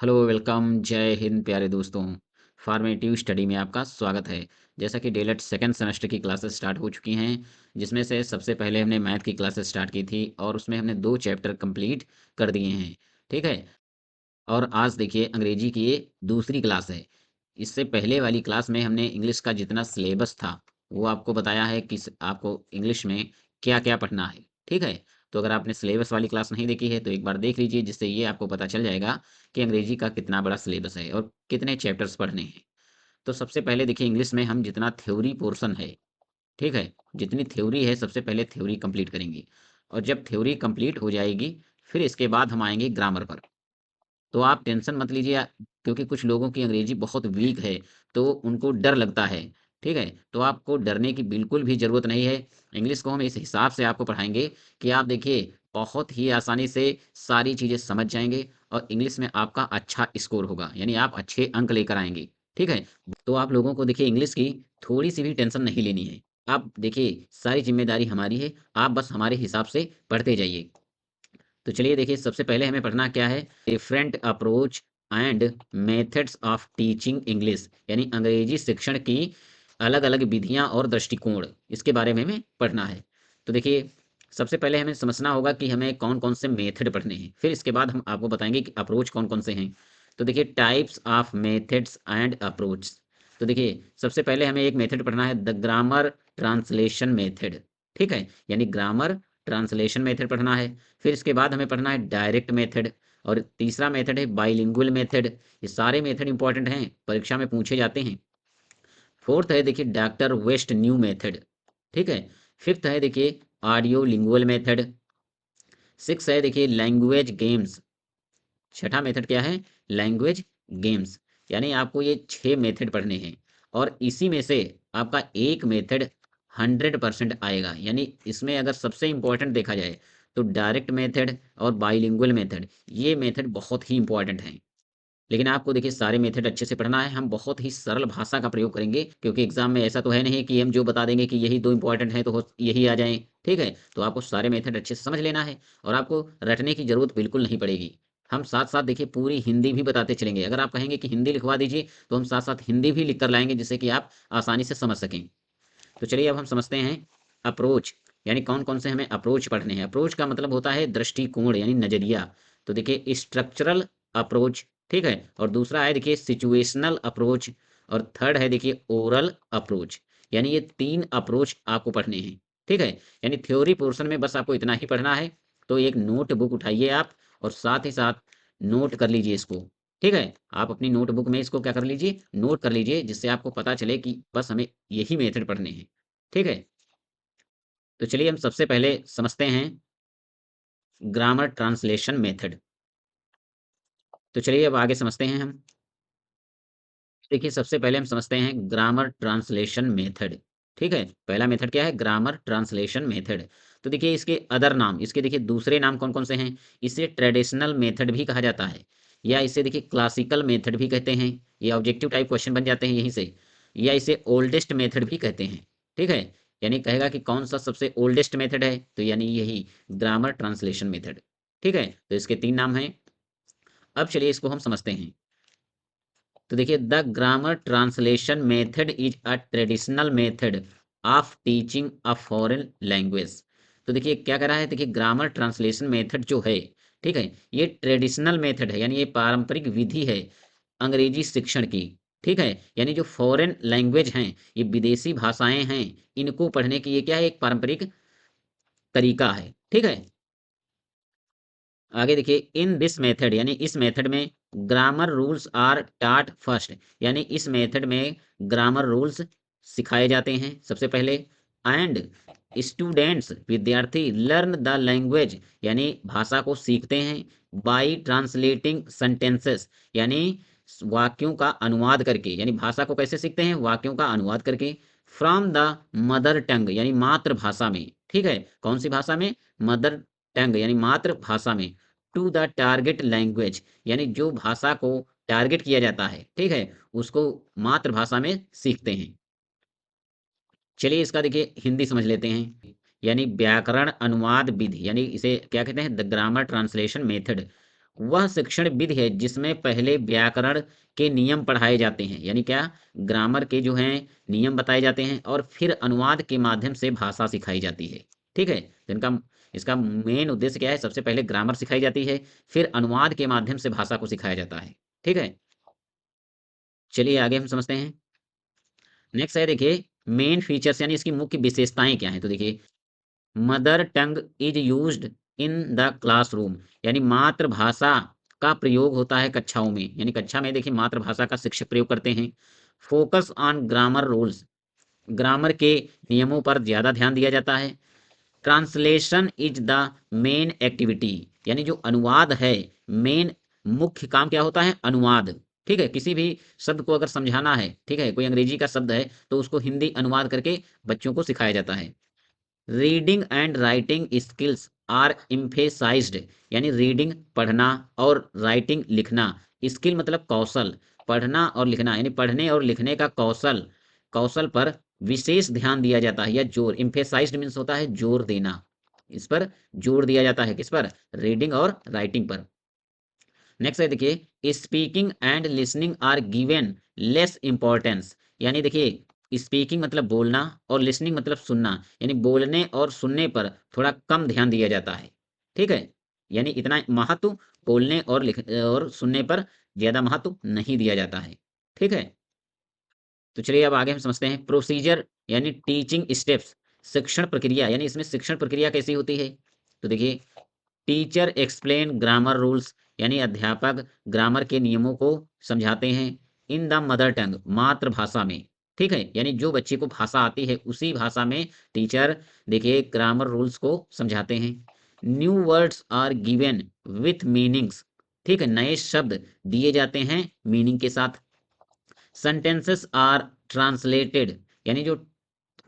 Hello welcome जय हिंद प्यारे दोस्तों। फॉर्मेटिव स्टडी में आपका स्वागत है। जैसा कि डेलट सेकंड सेमेस्टर की क्लासेस स्टार्ट हो चुकी हैं, जिसमें से सबसे पहले हमने मैथ की क्लासेस स्टार्ट की थी और उसमें हमने 2 चैप्टर कंप्लीट कर दिए हैं। ठीक है। और आज देखिए अंग्रेजी की ये दूसरी क्लास है। इससे पहले वाली क्लास में हमने इंग्लिश का जितना सिलेबस था वो आपको बताया है कि आपको इंग्लिश में क्या क्या पढ़ना है। ठीक है। तो अगर आपने सिलेबस वाली क्लास नहीं देखी है तो एक बार देख लीजिए, जिससे ये आपको पता चल जाएगा कि अंग्रेजी का कितना बड़ा सिलेबस है और कितने चैप्टर्स पढ़ने हैं। तो सबसे पहले देखिए इंग्लिश में हम जितना थ्योरी पोर्शन है, ठीक है, जितनी थ्योरी है सबसे पहले थ्योरी कंप्लीट करेंगे। और जब थ्योरी कंप्लीट हो जाएगी फिर इसके बाद हम आएंगे ग्रामर पर। तो आप टेंशन मत लीजिए, क्योंकि कुछ लोगों की अंग्रेजी बहुत वीक है तो उनको डर लगता है। ठीक है। तो आपको डरने की बिल्कुल भी ज़रूरत नहीं है। इंग्लिश को हम इस हिसाब से आपको पढ़ाएंगे कि आप देखिए बहुत ही आसानी से सारी चीज़ें समझ जाएंगे और इंग्लिश में आपका अच्छा स्कोर होगा, यानी आप अच्छे अंक लेकर आएंगे। ठीक है। तो आप लोगों को देखिए इंग्लिश की थोड़ी सी भी टेंशन नहीं लेनी है। आप देखिए सारी जिम्मेदारी हमारी है, आप बस हमारे हिसाब से पढ़ते जाइए। तो चलिए देखिए सबसे पहले हमें पढ़ना क्या है, different approach and methods of teaching English, यानी अंग्रेजी शिक्षण की अलग अलग विधियां और दृष्टिकोण, इसके बारे में हमें पढ़ना है। तो देखिए सबसे पहले हमें समझना होगा कि हमें कौन कौन से मेथड पढ़ने हैं, फिर इसके बाद हम आपको बताएंगे कि अप्रोच कौन कौन से हैं। तो देखिए types of methods and approach. तो देखिए सबसे पहले हमें एक मेथड पढ़ना है, द ग्रामर ट्रांसलेशन मेथड। ठीक है, यानी ग्रामर ट्रांसलेशन मेथड पढ़ना है। फिर इसके बाद हमें पढ़ना है डायरेक्ट मेथड, और तीसरा मेथड है बाइलिंगुअल मेथड। ये सारे मेथड इंपॉर्टेंट हैं, परीक्षा में पूछे जाते हैं। फोर्थ है देखिए डॉक्टर वेस्ट न्यू मेथड। ठीक है। फिफ्थ है देखिए ऑडियो लिंगुअल मेथड। सिक्स है देखिए लैंग्वेज गेम्स। छठा मेथड क्या है, लैंग्वेज गेम्स। यानी आपको ये 6 मेथड पढ़ने हैं और इसी में से आपका एक मेथड 100% आएगा। यानी इसमें अगर सबसे इंपॉर्टेंट देखा जाए तो डायरेक्ट मेथड और बाइलिंगुअल मेथड, ये मेथड बहुत ही इंपॉर्टेंट हैं। लेकिन आपको देखिए सारे मेथड अच्छे से पढ़ना है। हम बहुत ही सरल भाषा का प्रयोग करेंगे, क्योंकि एग्जाम में ऐसा तो है नहीं कि हम जो बता देंगे कि यही 2 इंपॉर्टेंट हैं तो यही आ जाएं। ठीक है। तो आपको सारे मेथड अच्छे से समझ लेना है और आपको रटने की जरूरत बिल्कुल नहीं पड़ेगी। हम साथ साथ देखिए पूरी हिंदी भी बताते चलेंगे। अगर आप कहेंगे कि हिंदी लिखवा दीजिए तो हम साथ साथ हिंदी भी लिख कर लाएंगे, जिससे कि आप आसानी से समझ सकें। तो चलिए अब हम समझते हैं अप्रोच, यानी कौन कौन से हमें अप्रोच पढ़ने हैं। अप्रोच का मतलब होता है दृष्टिकोण यानी नजरिया। तो देखिए स्ट्रक्चरल अप्रोच, ठीक है, और दूसरा है देखिए सिचुएशनल अप्रोच, और थर्ड है देखिए ओरल अप्रोच। यानी ये 3 अप्रोच आपको पढ़ने हैं। ठीक है। यानी थ्योरी पोर्शन में बस आपको इतना ही पढ़ना है। तो एक नोट बुक उठाइए आप और साथ ही साथ नोट कर लीजिए इसको। ठीक है। आप अपनी नोटबुक में इसको क्या कर लीजिए, नोट कर लीजिए, जिससे आपको पता चले कि बस हमें यही मेथड पढ़ने हैं। ठीक है। तो चलिए हम सबसे पहले समझते हैं ग्रामर ट्रांसलेशन मेथड। तो चलिए अब आगे समझते हैं हम। देखिए सबसे पहले हम समझते हैं ग्रामर ट्रांसलेशन मेथड। ठीक है। पहला मेथड क्या है, ग्रामर ट्रांसलेशन मेथड। तो देखिए इसके अदर नाम, इसके देखिए दूसरे नाम कौन कौन से हैं। इसे ट्रेडिशनल मेथड भी कहा जाता है, या इसे देखिए क्लासिकल मेथड भी कहते हैं। ये ऑब्जेक्टिव टाइप क्वेश्चन बन जाते हैं यहीं से। या इसे ओल्डेस्ट मेथड भी कहते हैं। ठीक है। यानी कहेगा कि कौन सा सबसे ओल्डेस्ट मेथड है, तो यानी यही ग्रामर ट्रांसलेशन मेथड। ठीक है। तो इसके 3 नाम हैं। अब चलिए इसको हम समझते हैं। तो देखिए the grammar translation method is a traditional method of teaching a foreign language. तो देखिए क्या कह रहा है, देखिए ग्रामर ट्रांसलेशन मेथड जो है, ठीक है, ये ट्रेडिशनल मेथड है, यानी ये पारंपरिक विधि है अंग्रेजी शिक्षण की। ठीक है। यानी जो फॉरेन लैंग्वेज हैं, ये विदेशी भाषाएं हैं, इनको पढ़ने की ये क्या है, एक पारंपरिक तरीका है। ठीक है। आगे देखिए इन दिस मेथड, यानी इस मेथड में ग्रामर रूल्स आर टाट फर्स्ट, यानी इस मेथड में ग्रामर रूल्स सिखाए जाते हैं सबसे पहले। एंड स्टूडेंट्स विद्यार्थी लर्न द लैंग्वेज, यानी भाषा को सीखते हैं। बाय ट्रांसलेटिंग सेंटेंसेस, यानी वाक्यों का अनुवाद करके, यानी भाषा को कैसे सीखते हैं, वाक्यों का अनुवाद करके। फ्रॉम द मदर टंग, यानी मातृभाषा में। ठीक है। कौन सी भाषा में, मदर टंग यानी मातृभाषा में। टू द टारगेट लैंग्वेज, यानी जो भाषा को टारगेट किया जाता है, ठीक है, उसको मातृभाषा में सीखते हैं। चलिए इसका देखिए हिंदी समझ लेते हैं। यानी व्याकरण अनुवाद विधि, यानी इसे क्या कहते हैं, द ग्रामर ट्रांसलेशन मेथड। वह शिक्षण विधि है जिसमें पहले व्याकरण के नियम पढ़ाए जाते हैं, यानी क्या, ग्रामर के जो हैं नियम बताए जाते हैं और फिर अनुवाद के माध्यम से भाषा सिखाई जाती है। ठीक है, तो इनका इसका मेन उद्देश्य क्या है, सबसे पहले ग्रामर सिखाई जाती है, फिर अनुवाद के माध्यम से भाषा को सिखाया जाता है। ठीक है, चलिए आगे हम समझते हैं। नेक्स्ट है, देखिए मेन फीचर्स यानी इसकी मुख्य विशेषताएं क्या हैं। तो देखिए, mother tongue is used in the classroom, यानी मातृभाषा का प्रयोग होता है कक्षाओं में, यानी कक्षा में देखिए मातृभाषा का शिक्षक प्रयोग करते हैं। Focus on grammar rules, grammar के नियमों पर ज़्यादा ध्यान दिया जाता है। Translation is the main activity, यानी जो अनुवाद है, मेन मुख्य काम क्या होता है, अनुवाद। ठीक है, किसी भी शब्द को अगर समझाना है, ठीक है, कोई अंग्रेजी का शब्द है तो उसको हिंदी अनुवाद करके बच्चों को सिखाया जाता है। Reading and writing skills are emphasized, यानी रीडिंग पढ़ना और राइटिंग लिखना, स्किल मतलब कौशल, पढ़ना और लिखना यानी पढ़ने और लिखने का कौशल, कौशल पर विशेष ध्यान दिया जाता है, या जोर, इम्फेसाइज्ड मीन्स होता है जोर देना, इस पर जोर दिया जाता है, किस पर, रीडिंग और राइटिंग पर। नेक्स्ट है, देखिए speaking and listening are given less importance, यानी देखिए स्पीकिंग मतलब बोलना और लिसनिंग मतलब सुनना, यानी बोलने और सुनने पर थोड़ा कम ध्यान दिया जाता है। ठीक है, यानी इतना महत्व बोलने और लिख और सुनने पर ज्यादा महत्व नहीं दिया जाता है। ठीक है, तो चलिए अब आगे हम समझते हैं प्रोसीजर यानी टीचिंग स्टेप्स, शिक्षण प्रक्रिया, यानी इसमें शिक्षण प्रक्रिया कैसी होती है। तो देखिए, टीचर एक्सप्लेन ग्रामर रूल्स, यानी अध्यापक ग्रामर के नियमों को समझाते हैं इन द मदर टंग, मातृभाषा में। ठीक है, यानी जो बच्चे को भाषा आती है उसी भाषा में टीचर देखिए ग्रामर रूल्स को समझाते हैं। New words are given with meanings, ठीक है, नए शब्द दिए जाते हैं मीनिंग के साथ। सेंटेंसेस आर ट्रांसलेटेड, यानी जो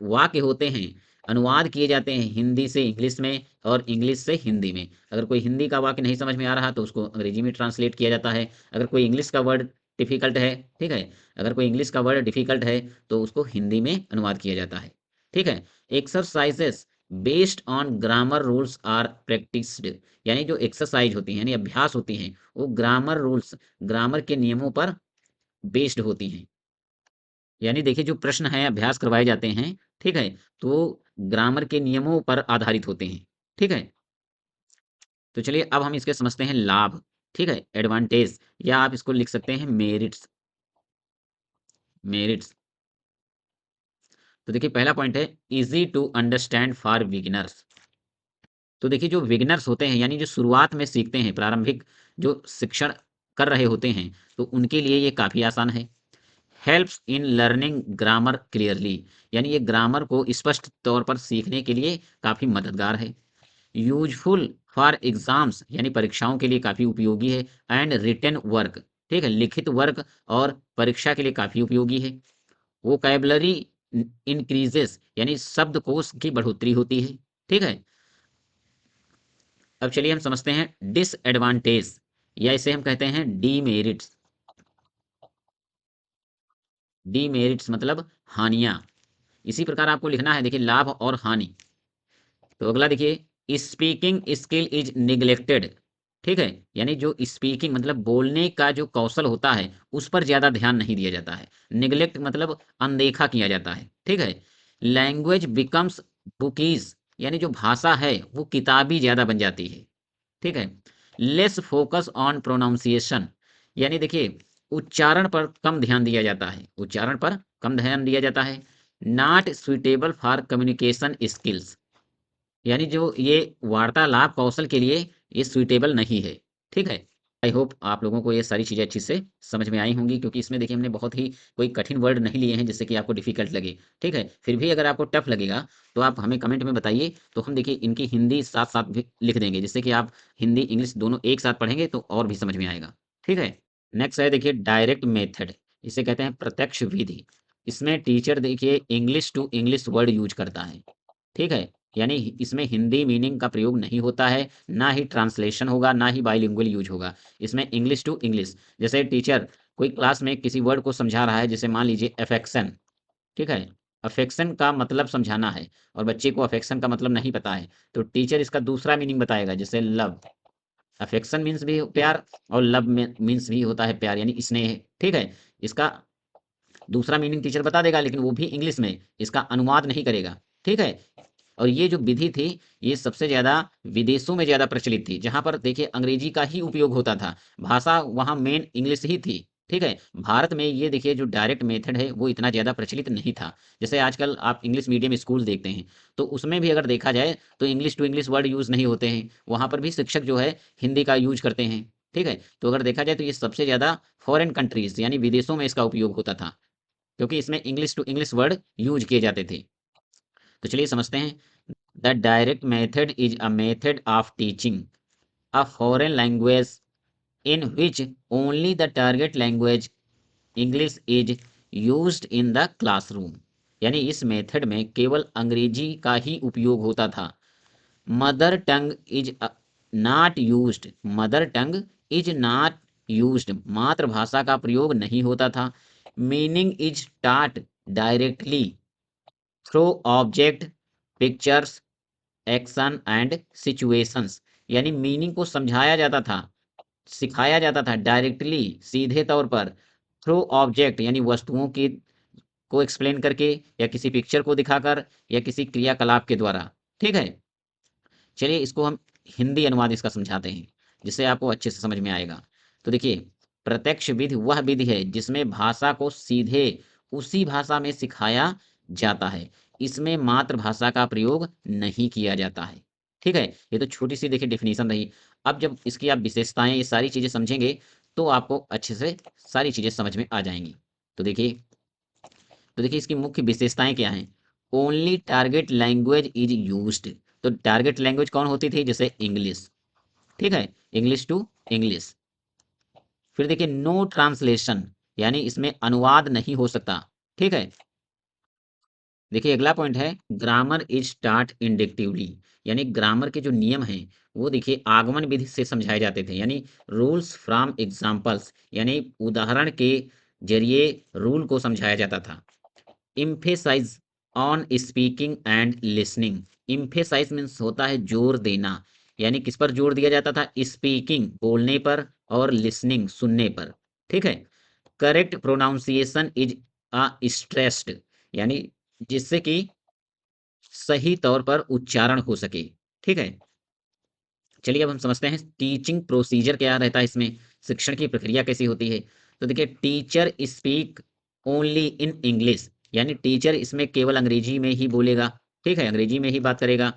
वाक्य होते हैं अनुवाद किए जाते हैं हिंदी से इंग्लिश में और इंग्लिश से हिंदी में। अगर कोई हिंदी का वाक्य नहीं समझ में आ रहा तो उसको अंग्रेजी में ट्रांसलेट किया जाता है। अगर कोई इंग्लिश का वर्ड डिफिकल्ट है, ठीक है, अगर कोई इंग्लिश का वर्ड डिफिकल्ट है तो उसको हिंदी में अनुवाद किया जाता है। ठीक है, exercises based on grammar rules are practised, यानी जो एक्सरसाइज होती हैं यानी अभ्यास होती हैं वो ग्रामर रूल्स, ग्रामर के नियमों पर बेस्ड होती हैं। यानी देखिए जो प्रश्न है अभ्यास करवाए जाते हैं, ठीक है, तो ग्रामर के नियमों पर आधारित होते हैं। ठीक है, तो चलिए अब हम इसके समझते हैं लाभ। ठीक है, एडवांटेज, या आप इसको लिख सकते हैं मेरिट्स, मेरिट्स। तो देखिए पहला पॉइंट है easy to understand for beginners. तो देखिए जो बिगिनर्स होते हैं यानी जो शुरुआत में सीखते हैं, प्रारंभिक जो शिक्षण कर रहे होते हैं, तो उनके लिए ये काफ़ी आसान है। Helps in learning grammar clearly, यानी ये ग्रामर को स्पष्ट तौर पर सीखने के लिए काफ़ी मददगार है। यूजफुल फॉर एग्जाम्स, यानी परीक्षाओं के लिए काफ़ी उपयोगी है। एंड रिटन वर्क, ठीक है, लिखित वर्क और परीक्षा के लिए काफ़ी उपयोगी है। वोकैबुलरी इंक्रीजेस, यानी शब्दकोश की बढ़ोतरी होती है। ठीक है, अब चलिए हम समझते हैं डिसएडवांटेज, या इसे हम कहते हैं डीमेरिट्स। डीमेरिट्स मतलब हानियां। इसी प्रकार आपको लिखना है, देखिए लाभ और हानि। तो अगला देखिए स्पीकिंग स्किल इज निग्लेक्टेड, ठीक है, यानी जो स्पीकिंग मतलब बोलने का जो कौशल होता है उस पर ज्यादा ध्यान नहीं दिया जाता है। निग्लेक्ट मतलब अनदेखा किया जाता है। ठीक है, लैंग्वेज बिकम्स बुकीज, यानी जो भाषा है वो किताबी ज्यादा बन जाती है। ठीक है, लेस फोकस ऑन प्रोनाउंसिएशन, यानी देखिए उच्चारण पर कम ध्यान दिया जाता है, उच्चारण पर कम ध्यान दिया जाता है। Not suitable for communication skills, यानी जो ये वार्तालाप कौशल के लिए ये सुइटेबल नहीं है। ठीक है, आई होप आप लोगों को ये सारी चीज़ें अच्छी से समझ में आई होंगी, क्योंकि इसमें देखिए हमने बहुत ही कोई कठिन वर्ड नहीं लिए हैं जिससे कि आपको डिफिकल्ट लगे। ठीक है, फिर भी अगर आपको टफ लगेगा तो आप हमें कमेंट में बताइए, तो हम देखिए इनकी हिंदी साथ साथ भी लिख देंगे, जिससे कि आप हिंदी इंग्लिश दोनों एक साथ पढ़ेंगे तो और भी समझ में आएगा। ठीक है, नेक्स्ट है देखिए डायरेक्ट मेथड, इसे कहते हैं प्रत्यक्ष विधि। इसमें टीचर देखिए English to English word use करता है। ठीक है, यानी इसमें हिंदी मीनिंग का प्रयोग नहीं होता है, ना ही ट्रांसलेशन होगा, ना ही बाइलिंगुअल यूज होगा। इसमें इंग्लिश टू इंग्लिश, जैसे टीचर कोई क्लास में किसी वर्ड को समझा रहा है, जैसे मान लीजिए अफेक्शन। ठीक है, अफेक्शन का मतलब समझाना है और बच्चे को अफेक्शन का मतलब नहीं पता है, तो टीचर इसका दूसरा मीनिंग बताएगा, जैसे लव। अफेक्शन मीन्स भी प्यार, और लव मीन्स भी होता है प्यार यानी स्नेह। ठीक है, इसका दूसरा मीनिंग टीचर बता देगा, लेकिन वो भी इंग्लिश में, इसका अनुवाद नहीं करेगा। ठीक है, और ये जो विधि थी, ये सबसे ज़्यादा विदेशों में ज़्यादा प्रचलित थी, जहाँ पर देखिए अंग्रेजी का ही उपयोग होता था, भाषा वहाँ मेन इंग्लिश ही थी। ठीक है, भारत में ये देखिए जो डायरेक्ट मेथड है वो इतना ज़्यादा प्रचलित नहीं था। जैसे आजकल आप इंग्लिश मीडियम स्कूल देखते हैं, तो उसमें भी अगर देखा जाए तो English to English word use नहीं होते हैं, वहाँ पर भी शिक्षक जो है हिंदी का यूज करते हैं। ठीक है, तो अगर देखा जाए तो ये सबसे ज़्यादा फॉरेन कंट्रीज यानी विदेशों में इसका उपयोग होता था, क्योंकि इसमें English to English word use किए जाते थे। तो चलिए समझते हैं। The direct method is a method of teaching a foreign language in which only the target language English is used in the classroom. यानी इस मेथड में केवल अंग्रेजी का ही उपयोग होता था। Mother tongue is not used, mother tongue is not used, मातृभाषा का प्रयोग नहीं होता था। Meaning is taught directly through object, pictures, action and situations. यानी मीनिंग को समझाया जाता था, सिखाया जाता था डायरेक्टली सीधे तौर पर, थ्रू ऑब्जेक्ट यानी वस्तुओं की को एक्सप्लेन करके, या किसी पिक्चर को दिखाकर, या किसी क्रियाकलाप के द्वारा। ठीक है, चलिए इसको हम हिंदी अनुवाद इसका समझाते हैं, जिससे आपको अच्छे से समझ में आएगा। तो देखिए, प्रत्यक्ष विधि वह विधि है जिसमें भाषा को सीधे उसी भाषा में सिखाया जाता है, इसमें मातृभाषा का प्रयोग नहीं किया जाता है। ठीक है, ये तो छोटी सी देखिए डिफिनीशन रही। अब जब इसकी आप विशेषताएं, ये सारी चीजें समझेंगे, तो आपको अच्छे से सारी चीजें समझ में आ जाएंगी। तो देखिए, इसकी मुख्य विशेषताएं क्या हैं। Only target language is used. तो टारगेट लैंग्वेज कौन होती थी, जैसे इंग्लिश। ठीक है, इंग्लिश टू इंग्लिश। फिर देखिए, नो ट्रांसलेशन, यानी इसमें अनुवाद नहीं हो सकता। ठीक है, देखिए अगला पॉइंट है, ग्रामर इज स्टार्ट इंडक्टिवली। यानी ग्रामर के जो नियम हैं वो देखिए आगमन विधि से समझाए जाते थे, यानी रूल्स फ्रॉम एग्जाम्पल्स, यानी उदाहरण के जरिए रूल को समझाया जाता था। Emphasise on speaking and listening. Emphasise means होता है जोर देना, यानी किस पर जोर दिया जाता था, स्पीकिंग बोलने पर, और लिसनिंग सुनने पर। ठीक है, correct pronunciation is a stressed, यानी जिससे कि सही तौर पर उच्चारण हो सके। ठीक है, चलिए अब हम समझते हैं टीचिंग प्रोसीजर क्या रहता है इसमें, शिक्षण की प्रक्रिया कैसी होती है। तो देखिए, teacher speak only in English, यानी टीचर इसमें केवल अंग्रेजी में ही बोलेगा। ठीक है, अंग्रेजी में ही बात करेगा।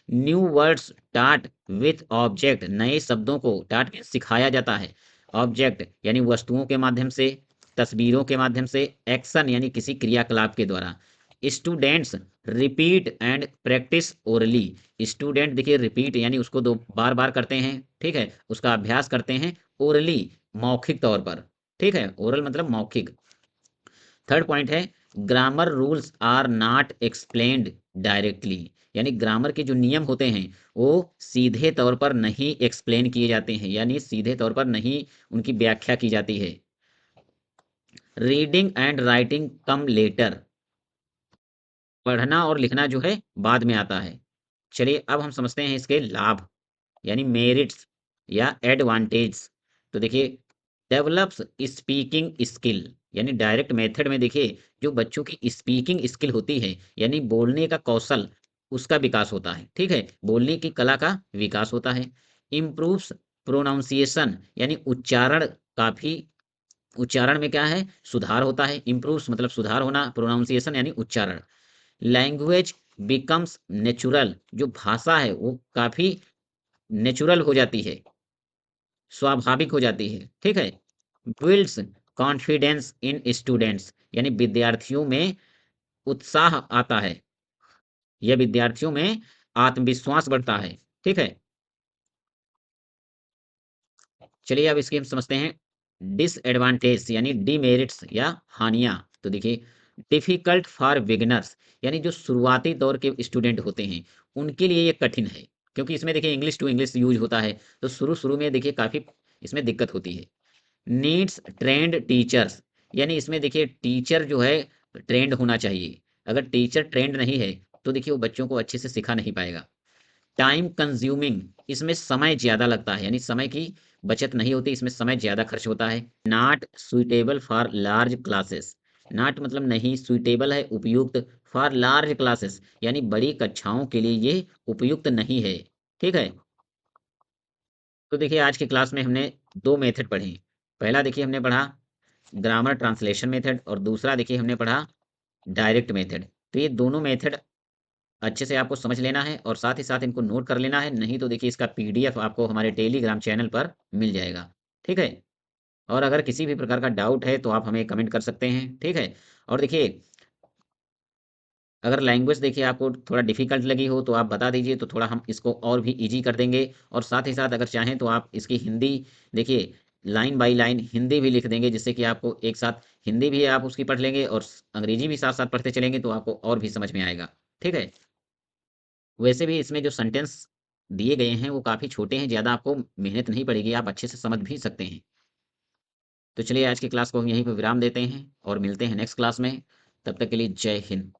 न्यू वर्ड्स टाट विथ ऑब्जेक्ट, नए शब्दों को टाट में सिखाया जाता है। ऑब्जेक्ट यानी वस्तुओं के माध्यम से, तस्वीरों के माध्यम से, एक्शन यानी किसी क्रियाकलाप के द्वारा। Students repeat and practice orally. Student देखिए रिपीट यानी उसको दो बार बार करते हैं। ठीक है, उसका अभ्यास करते हैं ओरली, मौखिक तौर पर। ठीक है, ओरल मतलब मौखिक। थर्ड पॉइंट है, grammar rules are not explained directly. यानी ग्रामर के जो नियम होते हैं वो सीधे तौर पर नहीं एक्सप्लेन किए जाते हैं, यानी सीधे तौर पर नहीं उनकी व्याख्या की जाती है। Reading and writing come later. पढ़ना और लिखना जो है बाद में आता है। चलिए अब हम समझते हैं इसके लाभ, यानी मेरिट्स या एडवांटेज। तो देखिए, डेवलप्स स्पीकिंग स्किल, यानी डायरेक्ट मेथड में देखिए जो बच्चों की स्पीकिंग स्किल होती है, यानी बोलने का कौशल, उसका विकास होता है। ठीक है, बोलने की कला का विकास होता है। इम्प्रूव्स प्रोनाउंसिएशन, यानी उच्चारण, काफी उच्चारण में क्या है, सुधार होता है। इम्प्रूव्स मतलब सुधार होना, प्रोनाउंसिएशन यानी उच्चारण। लैंग्वेज बिकम्स नेचुरल, जो भाषा है वो काफी नेचुरल हो जाती है, स्वाभाविक हो जाती है। ठीक है, बिल्ड्स कॉन्फिडेंस इन स्टूडेंट्स, यानी विद्यार्थियों में उत्साह आता है, यह विद्यार्थियों में आत्मविश्वास बढ़ता है। ठीक है, चलिए अब इसकी हम समझते हैं डिसएडवांटेज, यानी डीमेरिट्स या हानियां। तो देखिए, डिफिकल्ट फॉर बिगिनर्स, यानी जो शुरुआती दौर के स्टूडेंट होते हैं उनके लिए ये कठिन है, क्योंकि इसमें देखिए इंग्लिश टू इंग्लिश यूज होता है, तो शुरू शुरू में देखिए काफी इसमें दिक्कत होती है। नीड्स ट्रेंड टीचर्स, यानी इसमें देखिए टीचर जो है ट्रेंड होना चाहिए। अगर टीचर ट्रेंड नहीं है तो देखिए वो बच्चों को अच्छे से सिखा नहीं पाएगा। टाइम कंज्यूमिंग, इसमें समय ज़्यादा लगता है, यानी समय की बचत नहीं होती, इसमें समय ज़्यादा खर्च होता है। Not suitable for large classes, not मतलब नहीं, सुइटेबल है उपयुक्त, फॉर लार्ज क्लासेस यानी बड़ी कक्षाओं के लिए ये उपयुक्त नहीं है। ठीक है? तो देखिए आज की क्लास में हमने 2 मेथड पढ़े। पहला देखिए हमने पढ़ा ग्रामर ट्रांसलेशन मेथड और दूसरा देखिए हमने पढ़ा डायरेक्ट मेथड। तो ये दोनों मेथड अच्छे से आपको समझ लेना है और साथ ही साथ इनको नोट कर लेना है, नहीं तो देखिए इसका पीडीएफ आपको हमारे टेलीग्राम चैनल पर मिल जाएगा। ठीक है? और अगर किसी भी प्रकार का डाउट है तो आप हमें कमेंट कर सकते हैं। ठीक है? और देखिए अगर लैंग्वेज देखिए आपको थोड़ा डिफ़िकल्ट लगी हो तो आप बता दीजिए, तो थोड़ा हम इसको और भी ईज़ी कर देंगे और साथ ही साथ अगर चाहें तो आप इसकी हिंदी देखिए लाइन बाय लाइन हिंदी भी लिख देंगे, जिससे कि आपको एक साथ हिंदी भी आप उसकी पढ़ लेंगे और अंग्रेजी भी साथ-साथ पढ़ते चलेंगे तो आपको और भी समझ में आएगा। ठीक है? वैसे भी इसमें जो सेंटेंस दिए गए हैं वो काफ़ी छोटे हैं, ज़्यादा आपको मेहनत नहीं पड़ेगी, आप अच्छे से समझ भी सकते हैं। तो चलिए आज की क्लास को हम यहीं पे विराम देते हैं और मिलते हैं नेक्स्ट क्लास में। तब तक के लिए जय हिंद।